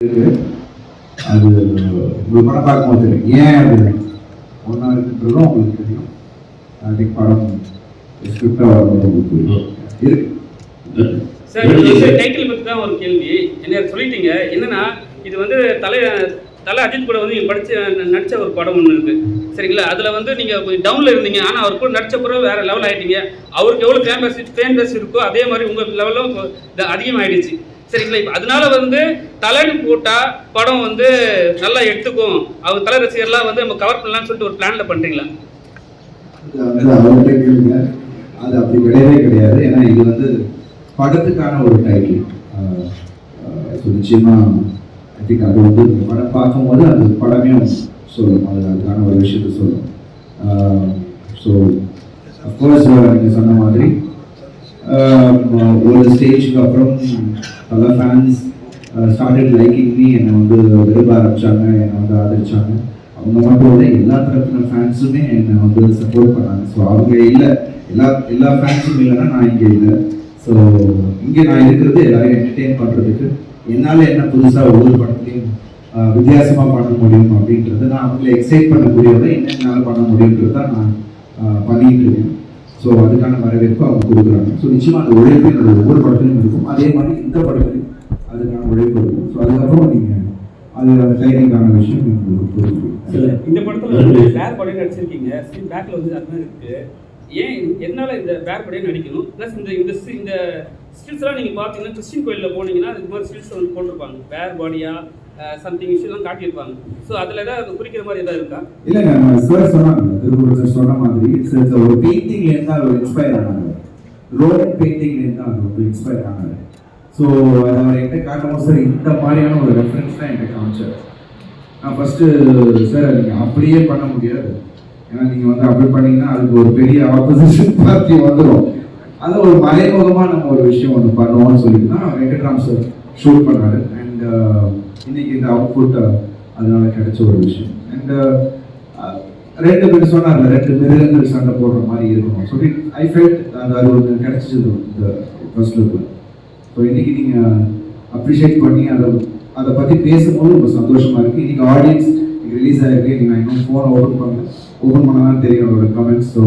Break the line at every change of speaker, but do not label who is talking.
அது உங்களுக்கு படம் பார்க்கும்போது தெரியும் ஏன் அது ஒன்றா இருக்குன்றதும் உங்களுக்கு தெரியும். அதுக்கு படம் ஸ்கிரிப்டாக வரும்போது உங்களுக்கு இருக்கு.
சார் டைட்டில் பற்றி தான் ஒரு கேள்வி. என்ன சொல்லிட்டீங்க என்னன்னா, இது வந்து தலை அஜித் கூட வந்து நீங்கள் நடித்த ஒரு படம் ஒன்று இருக்குது சரிங்களா. அதில் வந்து நீங்கள் கொஞ்சம் டவுனில் இருந்தீங்க, ஆனால் அவர் கூட நடித்த பிறகு வேறு லெவல் ஆகிட்டீங்க. அவருக்கு எவ்வளோ ஃபேன் பேஸ் இருக்கோ அதே மாதிரி உங்கள் லெவலும் அதிகமாகிடுச்சு சரிங்களா. இப்போ அதனால வந்து தலைன்னு போட்டால் படம் வந்து நல்லா எடுத்துக்கும், அவர் தலை ரசிகர்லாம் வந்து நம்ம கவர் பண்ணலாம்னு சொல்லிட்டு ஒரு பிளானில் பண்ணுறீங்களா?
அது அப்படி கிடையவே கிடையாது. ஏன்னா இது வந்து படத்துக்கான ஒரு டைட்டில். நிச்சயமாக ஐ திங்க் அது வந்து படம் பார்க்கும்போது அது படமே சொல்லும், அதுக்கான ஒரு விஷயத்த சொல்லும். ஸோ அஃப்கோர்ஸ் நீங்கள் சொன்ன மாதிரி ஒரு ஸ்டேஜுக்கு அப்புறம் பல ஃபேன்ஸ் ஸ்டார்டட் லைக்கிங் மீ, என்னை வந்து விரும்ப ஆரம்பித்தாங்க, என்னை வந்து ஆதரிச்சாங்க. அவங்க மட்டும் இல்லை, எல்லா தரப்பின ஃபேன்ஸுமே என்னை வந்து சப்போர்ட் பண்ணாங்க. ஸோ அவங்க இல்லை, எல்லா ஃபேன்ஸும் இல்லைன்னா நான் இங்கே இல்லை. ஸோ இங்கே நான் இருக்கிறது எல்லாரையும் என்டர்டெயின் பண்ணுறதுக்கு, என்னால் என்ன புதுசாக ஒவ்வொரு படத்துலையும் வித்தியாசமாக பண்ண முடியும் அப்படின்றது, நான் அவங்களை எக்ஸைட் பண்ணக்கூடியதை என்னென்னால பண்ண முடியுன்றது தான் நான் பண்ணிகிட்டு இருக்கேன். ஸோ அதுக்கான வரவேற்பு அவங்க கொடுக்குறாங்க. ஸோ நிச்சயமாக அந்த உழைப்பு என்னோட ஒவ்வொரு படத்துலையும் இருக்கும். அதே மாதிரி இந்த படத்துலையும் அதுக்கான உழைப்பு இருக்கும். ஸோ அதுக்கப்புறம் நீங்கள் அது அந்த டைட்டிலுக்கான விஷயம்
இந்த படத்தில் பேர் படம் நடிச்சிருக்கீங்க, பேக்கில் வந்து அது மாதிரி இருக்குது. ஏன் எதனால் இந்த பேர் படையே நடிக்கணும்? ப்ளஸ் இந்த ஸ்டில்ஸ்லாம் நீங்கள் பார்த்தீங்கன்னா கிறிஸ்டின் கோயிலில் போனீங்கன்னா அதுக்கு மாதிரி ஸ்டில்ஸ் வந்து போட்டிருப்பாங்க, பேர் பாடியாக சம்திங் விஷயம்லாம் காட்டியிருப்பாங்க. ஸோ அதில் ஏதாவது குறிக்கிற மாதிரி எதாவது இருக்கா?
இல்லைங்க, சார் சொன்னாங்க, திருக்குறள் சொன்ன மாதிரி ஒரு பெயிண்டிங்லேருந்து அவர் இன்ஸ்பயர் ஆனாங்க, ரோமன் பெயிண்டிங்லேருந்து அவர் வந்து இன்ஸ்பயர் ஆனாங்க. ஸோ அதை அவர் என்கிட்ட காட்டணும், சார் இந்த மாதிரியான ஒரு ரெஃபரன்ஸ் தான் என்கிட்ட காமிச்சார். நான் ஃபஸ்ட்டு சார் நீங்கள் அப்படியே பண்ண முடியாது, ஏன்னா நீங்கள் வந்து அப்படி பண்ணிங்கன்னா அதுக்கு ஒரு பெரிய ஆப்போசிஷன் பார்ட்டி வந்துடும், அதை ஒரு மறைமுகமாக நம்ம ஒரு விஷயம் ஒன்று பண்ணுவோம்னு சொல்லிட்டு தான் வெங்கட்ராம் சார் ஷூட் பண்ணார். அண்ட் இன்னைக்கு இந்த அவுட்புட் அதனால கிடைச்ச ஒரு விஷயம். அண்ட் ரெண்டு பேர் சொன்னார்ல, ரெண்டு மிருகங்கள் சண்டை போடுற மாதிரி இருக்கணும் சொல்லி ஐ ஃபெல்ட் அது ஒரு கிடைச்சது இந்த ஃபர்ஸ்ட் லுக்கில். ஸோ இன்னைக்கு நீங்கள் அப்ரிஷியேட் பண்ணி அதை பற்றி பேசும்போது ரொம்ப சந்தோஷமாக இருக்குது. இன்னைக்கு ஆடியன்ஸ் ரிலீஸ் ஆகிருக்கு, நீங்கள் இன்னும் ஃபோனை ஓப்பன் பண்ண தான் தெரியும் அவரோட கமெண்ட்ஸ். ஸோ